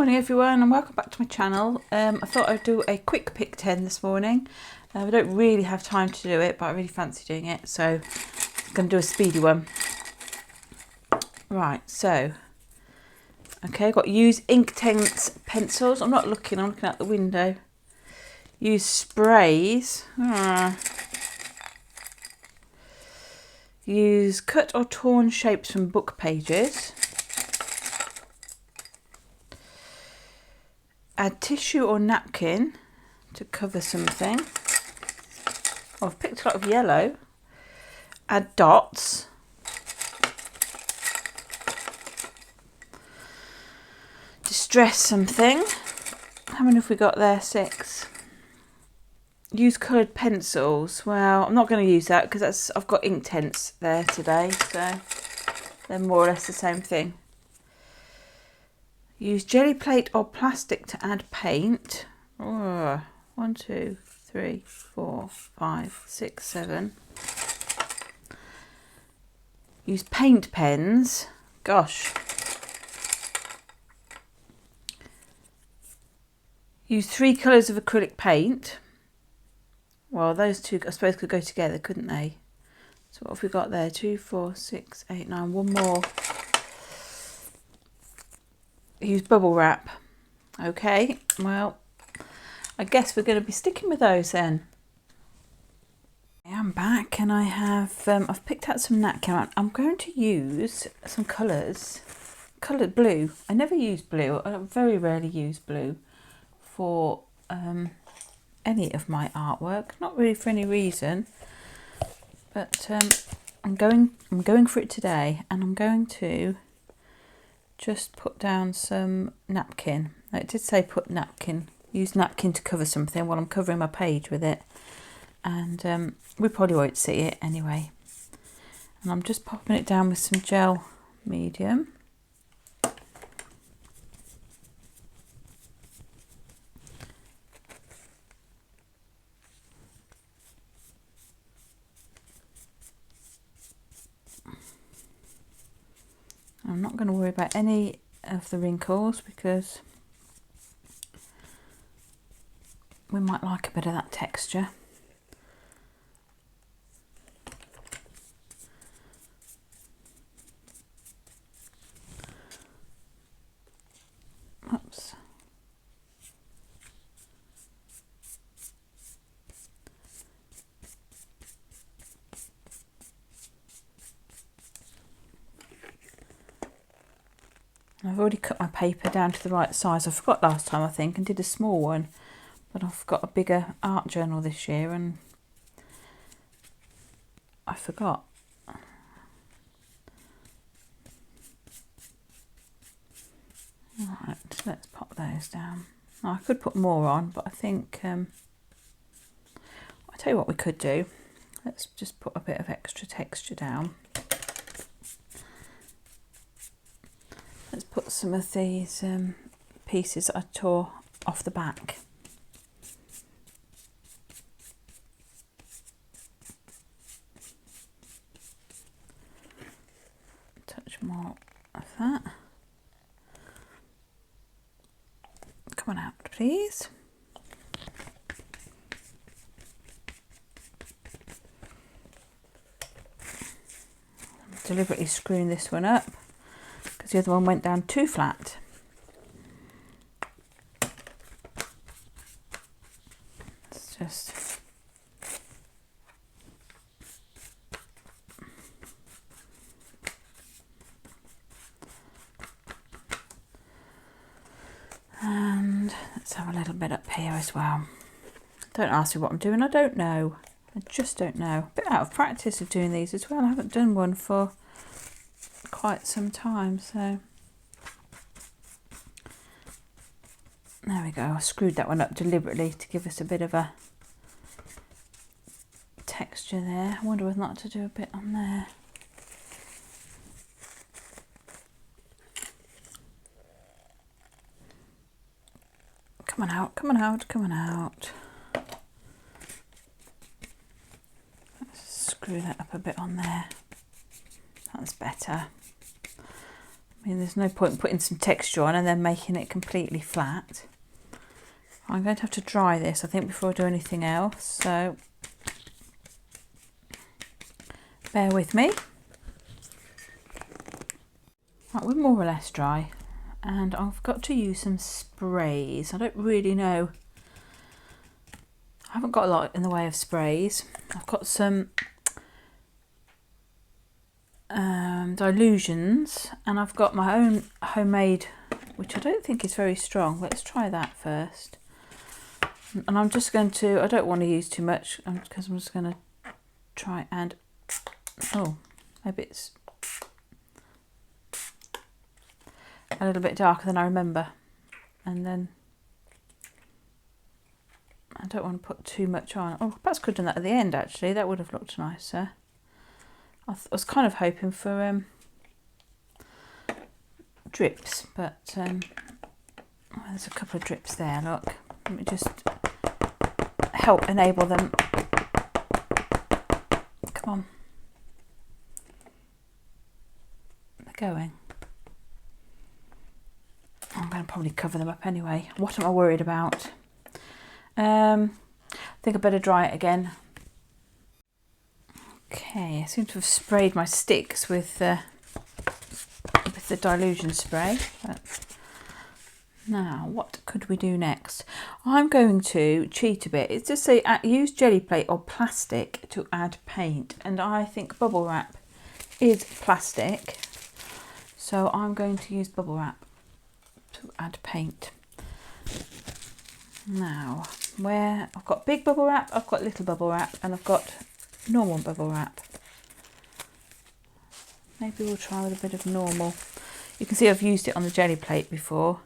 morning everyone and welcome back to my channel. I thought I'd do a quick pick 10 this morning. I don't really have time to do it, but I really fancy doing it, so I'm going to do a speedy one. Right, so okay, I've got use Inktense pencils. I'm looking out the window. Use sprays. Use cut or torn shapes from book pages. Add tissue or napkin to cover something. Oh, I've picked a lot of yellow. Add dots. Distress something. How many have we got there? 6. Use coloured pencils. Well, I'm not going to use that because I've got Inktense there today, so they're more or less the same thing. Use jelly plate or plastic to add paint. 1, 2, 3, 4, 5, 6, 7. Use paint pens. Gosh. Use 3 colours of acrylic paint. Well, those two I suppose could go together, couldn't they? So what have we got there? 2, 4, 6, 8, 9. One more. Use bubble wrap. Okay, well, I guess we're going to be sticking with those then. I'm back and I have I've picked out some napkin. I'm going to use some colours. Coloured blue. I never use blue. I very rarely use blue for any of my artwork. Not really for any reason, but I'm going for it today, and I'm going to just put down some napkin. It did say put napkin, use napkin to cover something while I'm covering my page with it, and we probably won't see it anyway. And I'm just popping it down with some gel medium. I'm not going to worry about any of the wrinkles because we might like a bit of that texture. Oops. I've already cut my paper down to the right size. I forgot last time, I think, and did a small one, but I've got a bigger art journal this year and I forgot. Right, let's pop those down. I could put more on, but I think I'll tell you what we could do. Let's just put a bit of extra texture down. Let's put some of these pieces that I tore off the back. Touch more of that. Come on out, please. I'm deliberately screwing this one up because the other one went down too flat. Let's just and let's have a little bit up here as well. Don't ask me what I'm doing, I don't know. I just don't know. A bit out of practice of doing these as well. I haven't done one for quite some time, so there we go. I screwed that one up deliberately to give us a bit of a texture there. I wonder whether not to do a bit on there. Come on out, come on out, come on out. Let's screw that up a bit on there. That's better. I mean, there's no point in putting some texture on and then making it completely flat. I'm going to have to dry this, I think, before I do anything else, so bear with me. Right, we're more or less dry, and I've got to use some sprays. I don't really know. I haven't got a lot in the way of sprays. I've got some dilutions, and I've got my own homemade, which I don't think is very strong. Let's try that first. And I'm just going to, I don't want to use too much because I'm just going to try and, oh, maybe it's a little bit darker than I remember. And then I don't want to put too much on. Oh, perhaps could have done that at the end actually. That would have looked nicer. I was kind of hoping for drips, but there's a couple of drips there, look. Let me just help enable them. Come on. They're going. I'm going to probably cover them up anyway. What am I worried about? I think I better dry it again. Okay, I seem to have sprayed my sticks with the dilution spray. But now, what could we do next? I'm going to cheat a bit. It's just say use jelly plate or plastic to add paint, and I think bubble wrap is plastic, so I'm going to use bubble wrap to add paint. Now, where I've got big bubble wrap, I've got little bubble wrap, and I've got normal bubble wrap. Maybe we'll try with a bit of normal. You can see I've used it on the jelly plate before.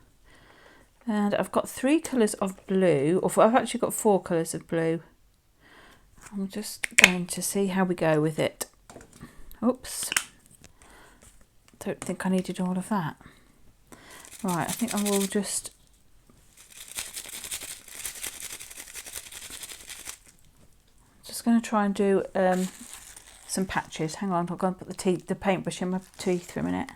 And I've got 3 colours of blue, or I've actually got 4 colours of blue. I'm just going to see how we go with it. Oops. Don't think I needed all of that. Right, I think I will just going to try and do some patches. Hang on, I'll go and put the paintbrush in my teeth for a minute.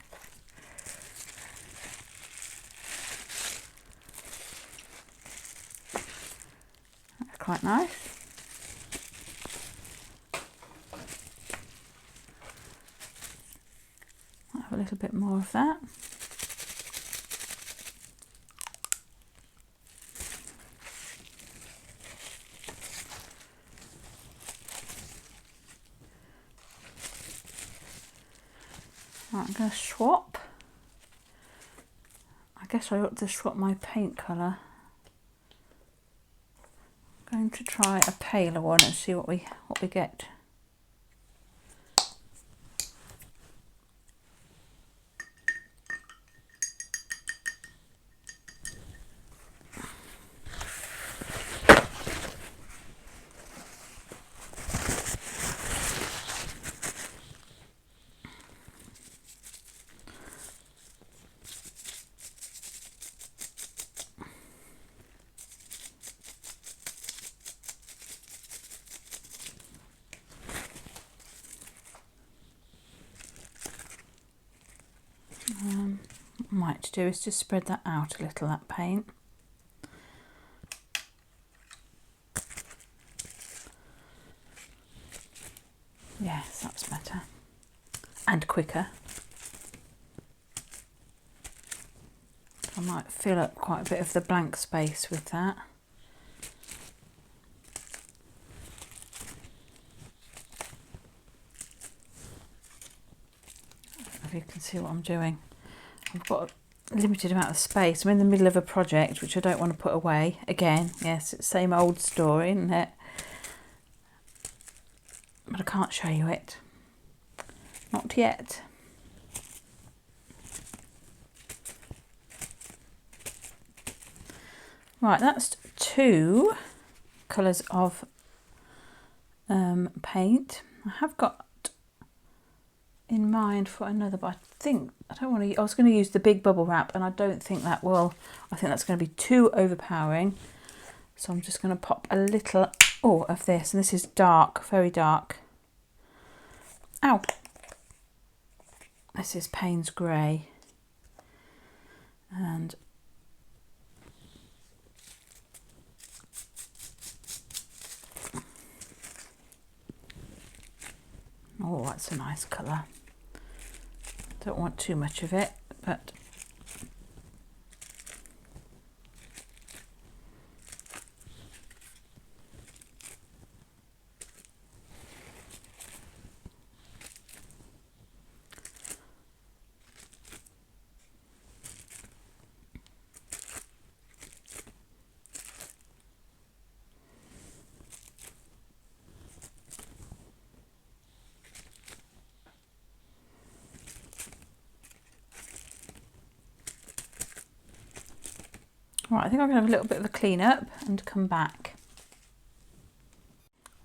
That's quite nice. I'll have a little bit more of that. Right, I'm going to swap. I guess I ought to swap my paint colour. I'm going to try a paler one and see what we get. What I might do is just spread that out a little, that paint. Yes, that's better. And quicker. I might fill up quite a bit of the blank space with that. I don't know if you can see what I'm doing. I've got a limited amount of space. I'm in the middle of a project which I don't want to put away. Again, yes, it's the same old story, isn't it? But I can't show you it. Not yet. Right, that's 2 colours of paint. I have got in mind for another, but I was going to use the big bubble wrap, and I don't think that will. I think that's going to be too overpowering. So I'm just going to pop a little of this, and this is dark, very dark. Ow! This is Payne's Grey. And oh, that's a nice colour. Don't want too much of it, but right, I think I'm going to have a little bit of a clean up and come back.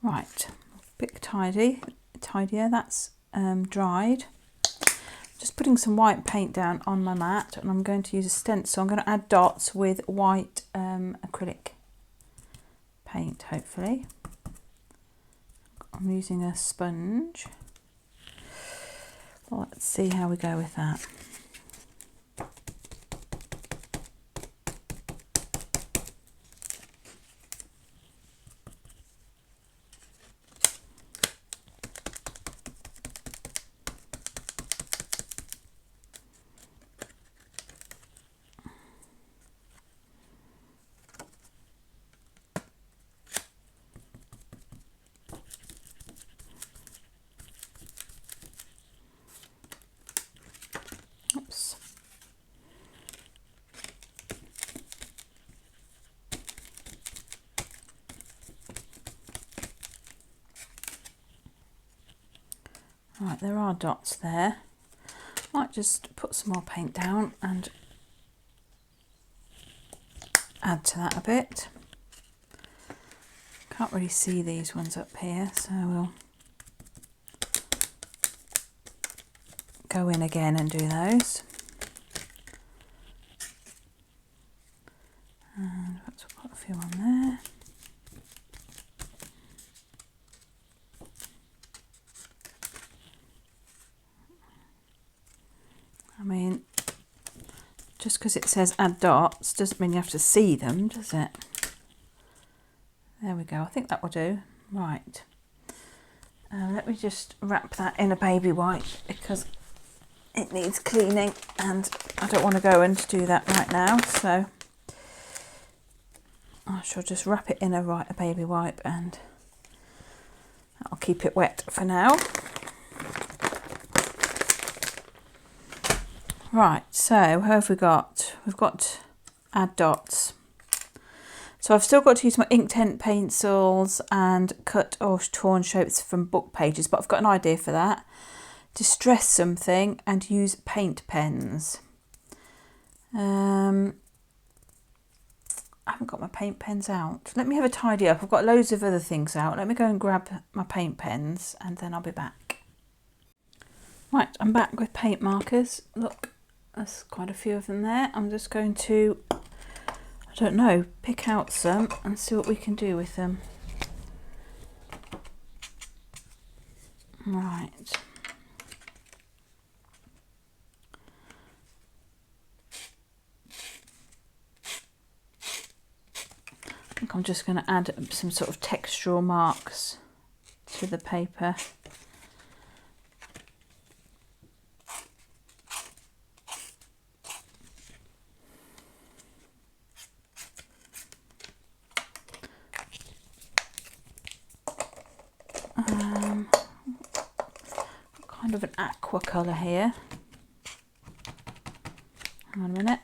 Right, bit tidier, that's dried. Just putting some white paint down on my mat, and I'm going to use a stencil. I'm going to add dots with white acrylic paint, hopefully. I'm using a sponge. Well, let's see how we go with that. Oops. Right, there are dots there. Might just put some more paint down and add to that a bit. Can't really see these ones up here, so we'll go in again and do those. And perhaps we'll put a few on there. I mean, just because it says add dots doesn't mean you have to see them, does it? There we go, I think that will do. Right, let me just wrap that in a baby wipe because it needs cleaning and I don't want to go and do that right now, so I shall just wrap it in a baby wipe and I'll keep it wet for now. Right, so how have we got? We've got add dots. So I've still got to use my Inktense pencils and cut or torn shapes from book pages, but I've got an idea for that. Distress something and use paint pens. I haven't got my paint pens out. Let me have a tidy up. I've got loads of other things out. Let me go and grab my paint pens and then I'll be back. Right, I'm back with paint markers. Look, there's quite a few of them there. I'm just going to, I don't know, pick out some and see what we can do with them. Right. I think I'm just going to add some sort of textural marks to the paper. Kind of an aqua colour here. Hang on a minute.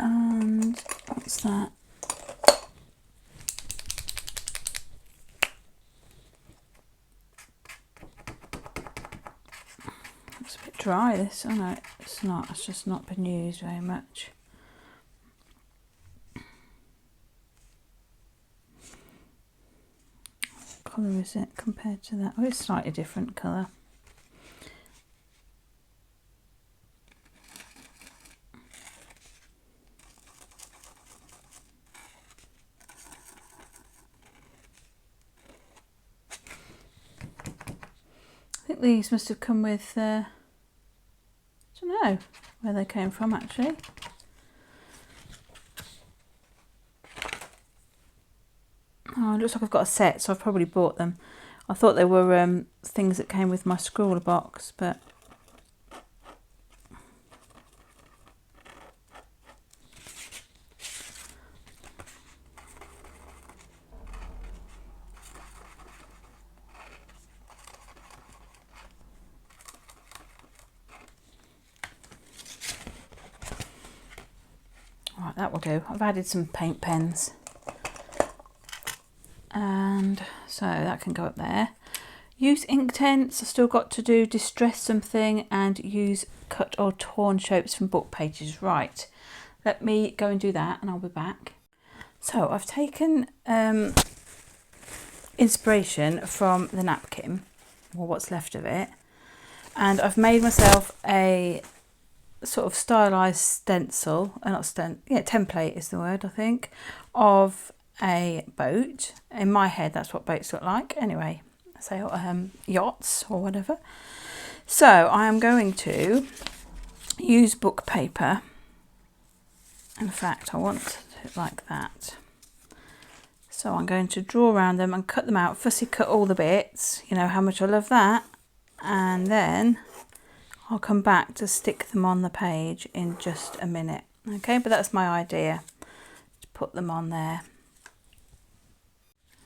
And what's that? dry, this. Oh no, it's not. It's just not been used very much. What colour is it compared to that? Oh, it's slightly different colour. I think these must have come with, I don't know where they came from actually. Oh, it looks like I've got a set, so I've probably bought them. I thought they were things that came with my scrawler box, but right, that will do. I've added some paint pens. And so that can go up there. Use Inktense. I've still got to do distress something and use cut or torn shapes from book pages. Right, let me go and do that and I'll be back. So I've taken inspiration from the napkin, or what's left of it, and I've made myself a sort of stylized stencil, template is the word, I think, of a boat. In my head, that's what boats look like. Anyway, say yachts or whatever. So I am going to use book paper. In fact, I want it like that. So I'm going to draw around them and cut them out. Fussy cut all the bits. You know how much I love that. And then I'll come back to stick them on the page in just a minute. Okay, but that's my idea, to put them on there.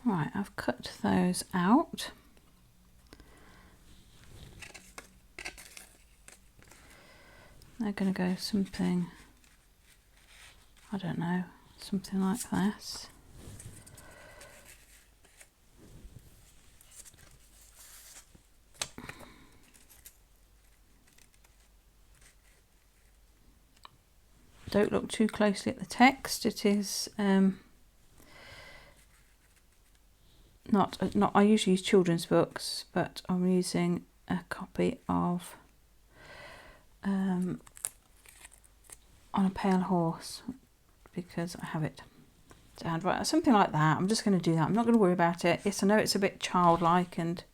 Right, I've cut those out. They're going to go something, I don't know, something like this. Don't look too closely at the text. It is not. I usually use children's books, but I'm using a copy of On a Pale Horse because I have it to hand. Right, something like that. I'm just going to do that. I'm not going to worry about it. Yes, I know it's a bit childlike and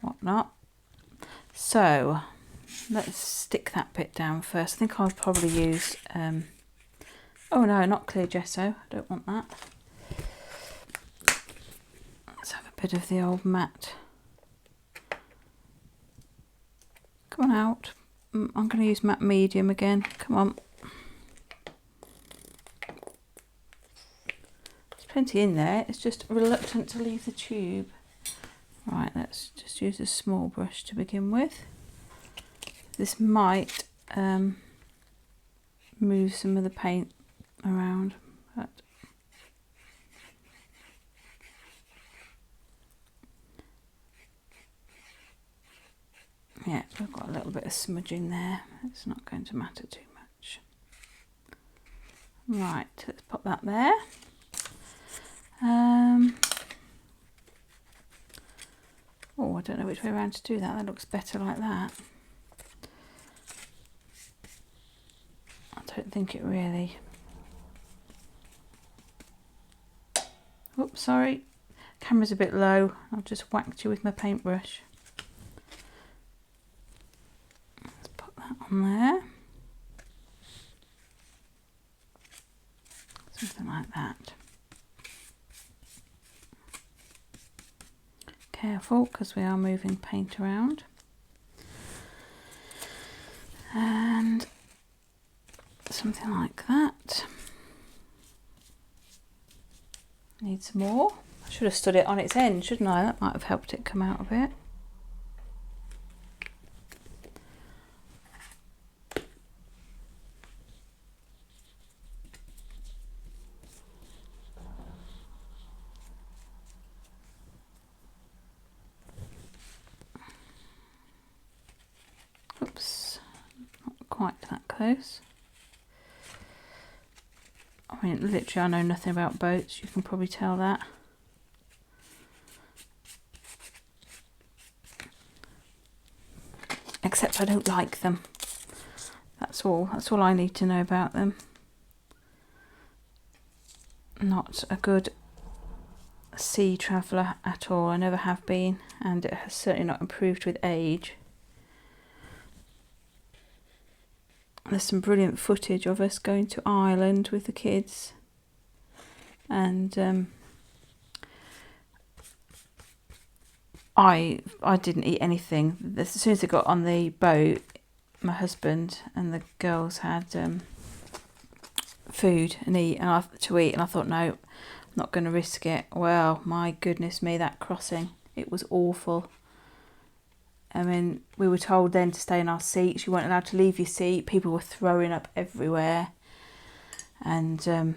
whatnot. So let's stick that bit down first. I think I'll probably use, oh no, not clear gesso. I don't want that. Let's have a bit of the old matte. Come on out. I'm going to use matte medium again. Come on. There's plenty in there. It's just reluctant to leave the tube. Right, let's just use a small brush to begin with. This might move some of the paint around, but yeah, we've got a little bit of smudging there. It's not going to matter too much. Right, let's pop that there. Oh, I don't know which way around to do that. That looks better like that. I don't think it really. Oops, sorry. Camera's a bit low. I've just whacked you with my paintbrush. Let's put that on there. Something like that. Careful, because we are moving paint around. And something like that. Need some more. I should have stood it on its end, shouldn't I? That might have helped it come out a bit. quite that close. I mean, literally, I know nothing about boats. You can probably tell that. Except I don't like them. That's all. That's all I need to know about them. Not a good sea traveller at all. I never have been, and it has certainly not improved with age. There's some brilliant footage of us going to Ireland with the kids, and I didn't eat anything. As soon as I got on the boat, my husband and the girls had food and eat, and I thought, no, I'm not going to risk it. Well, my goodness me, that crossing, it was awful. I mean, we were told then to stay in our seats. You weren't allowed to leave your seat. People were throwing up everywhere. And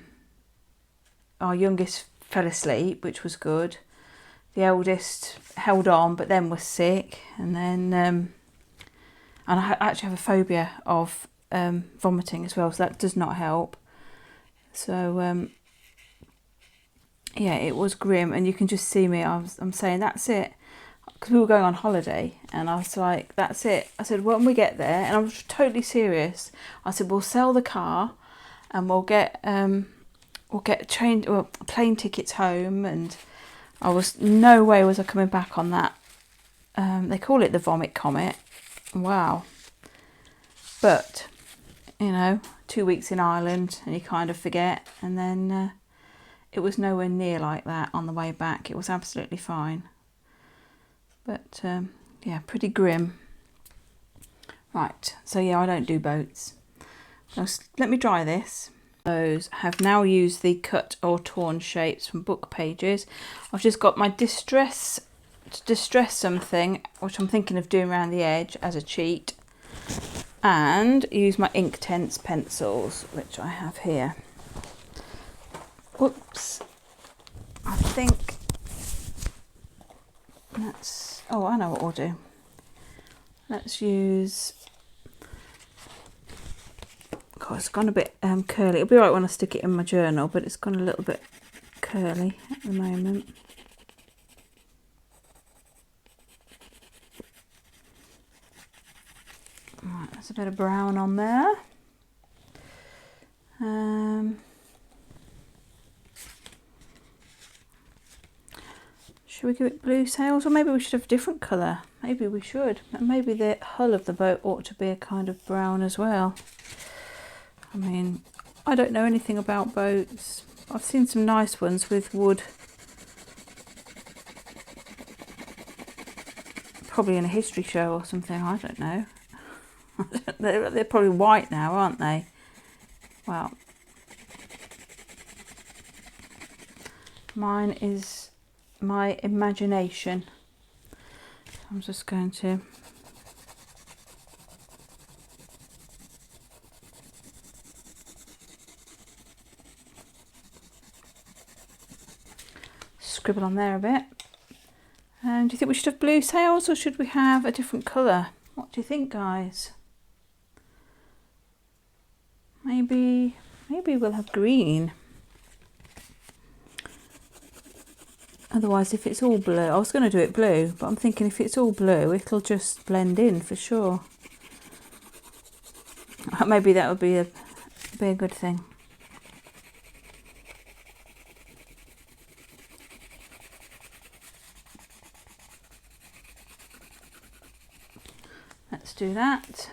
our youngest fell asleep, which was good. The eldest held on, but then was sick. And then, and I actually have a phobia of vomiting as well, so that does not help. So, yeah, it was grim. And you can just see me, I'm saying, that's it. Because we were going on holiday, and I was like, that's it. I said, when we get there, and I was totally serious, I said, we'll sell the car and we'll get plane tickets home. And I was, no way was I coming back on that. They call it the vomit comet. Wow. But, you know, 2 weeks in Ireland and you kind of forget. And then it was nowhere near like that on the way back. It was absolutely fine. But yeah, pretty grim. Right, so yeah, I don't do boats. Now, let me dry this. Those have now used the cut or torn shapes from book pages. I've just got my distress something, which I'm thinking of doing around the edge as a cheat, and use my Inktense pencils, which I have here. Whoops, I think that's, oh, I know what we'll do. Let's use, God, it's gone a bit curly. It'll be right when I stick it in my journal, but it's gone a little bit curly at the moment. Right, there's a bit of brown on there. Should we give it blue sails, or maybe we should have a different colour? Maybe we should. Maybe the hull of the boat ought to be a kind of brown as well. I mean, I don't know anything about boats. I've seen some nice ones with wood. Probably in a history show or something, I don't know. They're probably white now, aren't they? Well, mine is my imagination. I'm just going to scribble on there a bit. And do you think we should have blue sails, or should we have a different colour? What do you think, guys? Maybe we'll have green. Otherwise, if it's all blue, I was going to do it blue, but I'm thinking if it's all blue, it'll just blend in for sure. Maybe that would be a good thing. Let's do that.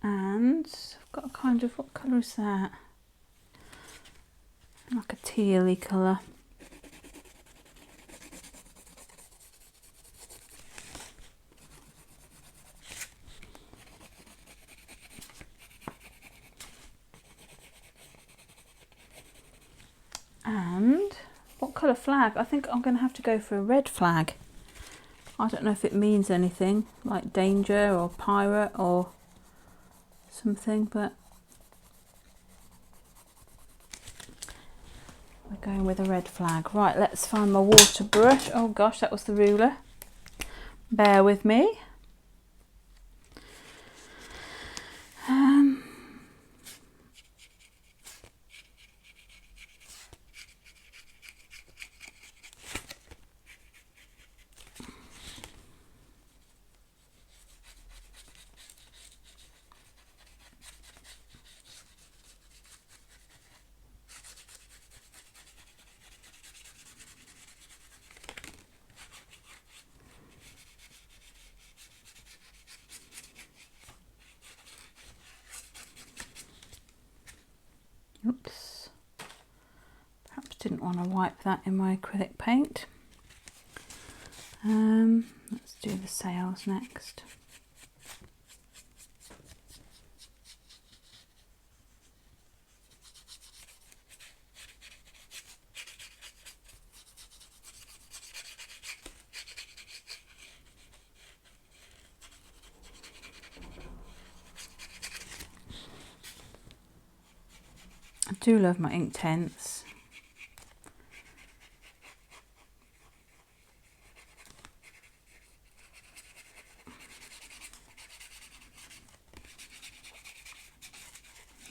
And I've got a kind of, what colour is that? Like a tealy colour. And what colour flag? I think I'm going to have to go for a red flag. I don't know if it means anything, like danger or pirate or something, but we're going with a red flag. Right, let's find my water brush. Oh gosh, that was the ruler. Bear with me. Oops. Perhaps didn't want to wipe that in my acrylic paint. Let's do the sails next. I do love my Inktense.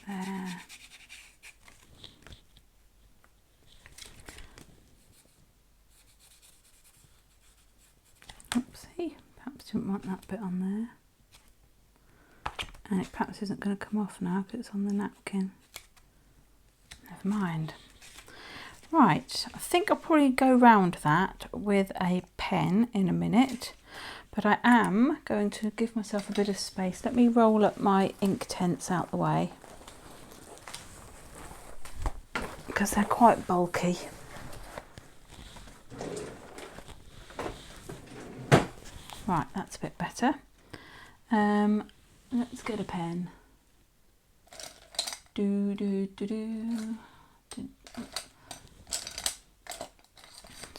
There. Oopsie, perhaps didn't want that bit on there. And it perhaps isn't going to come off now because it's on the napkin. Never mind. Right, I think I'll probably go round that with a pen in a minute, but I am going to give myself a bit of space. Let me roll up my Inktense out the way because they're quite bulky. Right, that's a bit better. Let's get a pen. Let's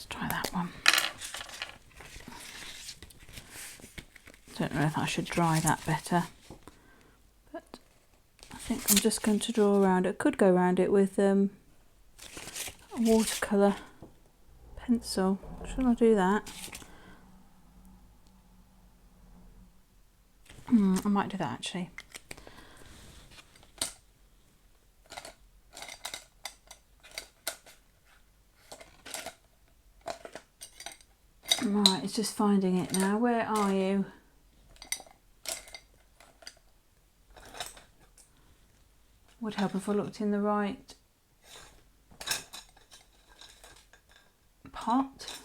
try that one. Don't know if I should dry that better, but I think I'm just going to draw around it. Could go around it with a watercolour pencil. Shall I do that? I might do that actually. Right, it's just finding it now. Where are you? Would help if I looked in the right pot.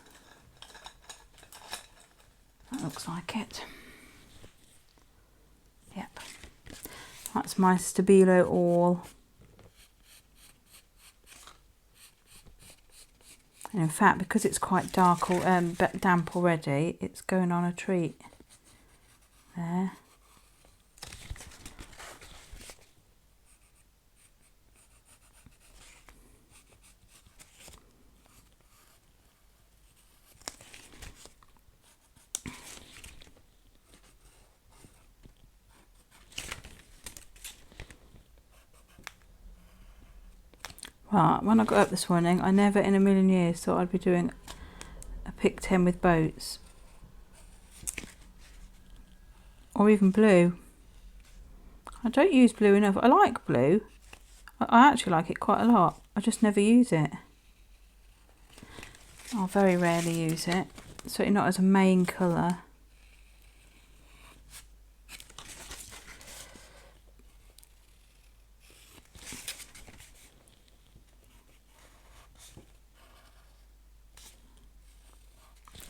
That looks like it. Yep. That's my Stabilo all. And in fact, because it's quite dark or damp already, it's going on a treat. There. Right, when I got up this morning, I never in a million years thought I'd be doing a pick 10 with boats. Or even blue. I don't use blue enough. I like blue. I actually like it quite a lot. I just never use it. I'll very rarely use it. Certainly not as a main colour.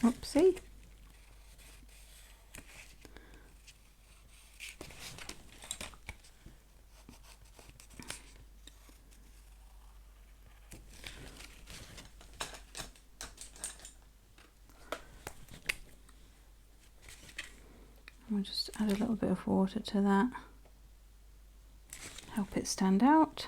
Oopsie. I'll just add a little bit of water to that. Help it stand out.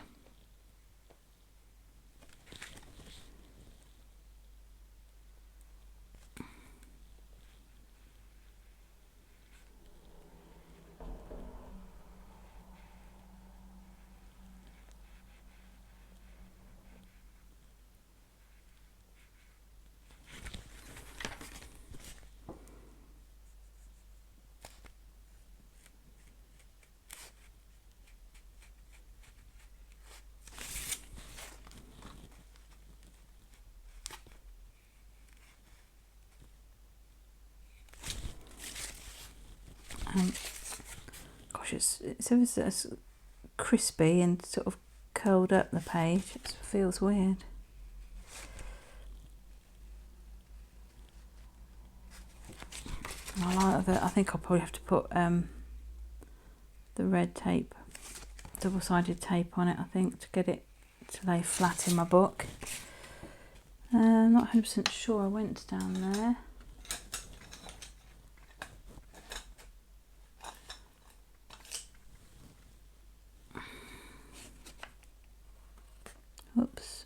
Gosh, it's ever so crispy and sort of curled up the page. It feels weird. I like that. I think I'll probably have to put the red tape, double-sided tape on it, I think, to get it to lay flat in my book. Not 100% sure I went down there. Oops.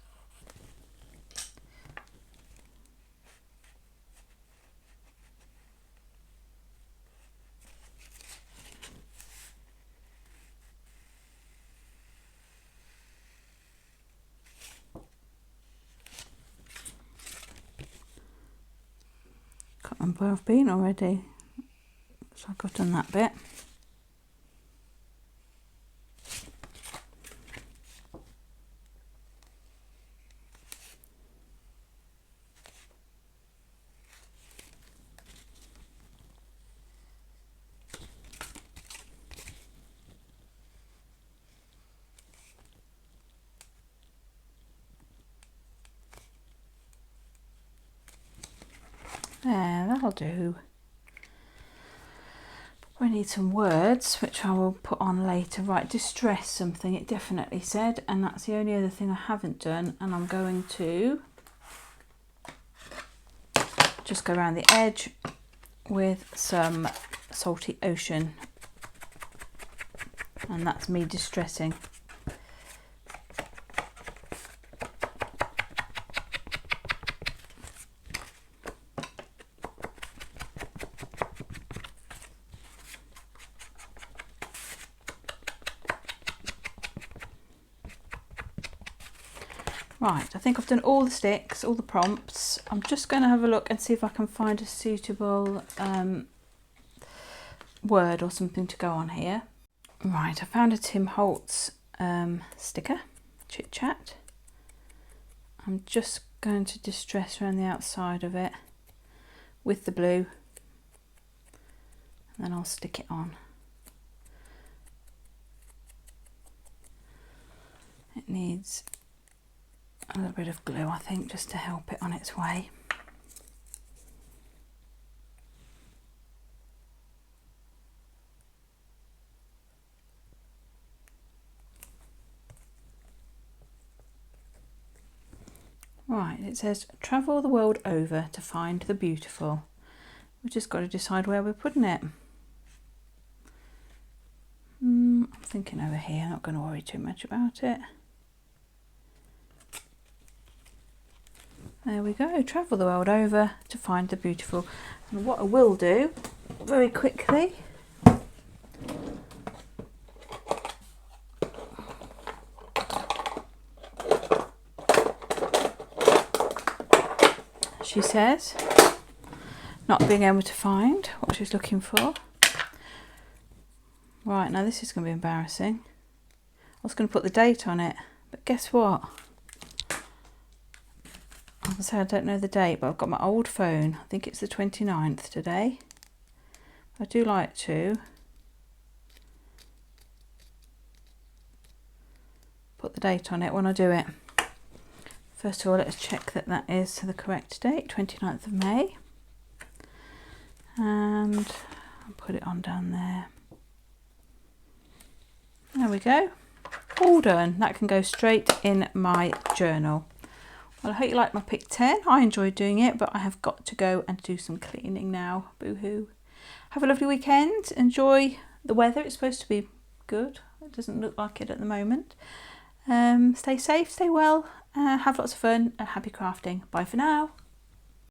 Can't remember where I've been already. Looks like I've done that bit. There, that'll do. We need some words, which I will put on later. Right, distress something, it definitely said, and that's the only other thing I haven't done, and I'm going to just go around the edge with some salty ocean, and that's me distressing. Right, I think I've done all the sticks, all the prompts. I'm just going to have a look and see if I can find a suitable word or something to go on here. Right, I found a Tim Holtz sticker, Chit Chat. I'm just going to distress around the outside of it with the blue, and then I'll stick it on. It needs a little bit of glue, I think, just to help it on its way. Right, it says travel the world over to find the beautiful. We've just got to decide where we're putting it. I'm thinking over here, not going to worry too much about it. There we go, travel the world over to find the beautiful. And what I will do very quickly, she says, not being able to find what she's looking for. Right, now this is going to be embarrassing. I was going to put the date on it, but guess what? I was going to say I don't know the date, but I've got my old phone. I think it's the 29th today. I do like to put the date on it when I do it. First of all, let's check that that is the correct date, 29th of May. And I'll put it on down there. There we go. All done. That can go straight in my journal. Well, I hope you like my pick 10. I enjoyed doing it, but I have got to go and do some cleaning now. Boo-hoo. Have a lovely weekend. Enjoy the weather. It's supposed to be good. It doesn't look like it at the moment. Stay safe, stay well, have lots of fun, and happy crafting. Bye for now.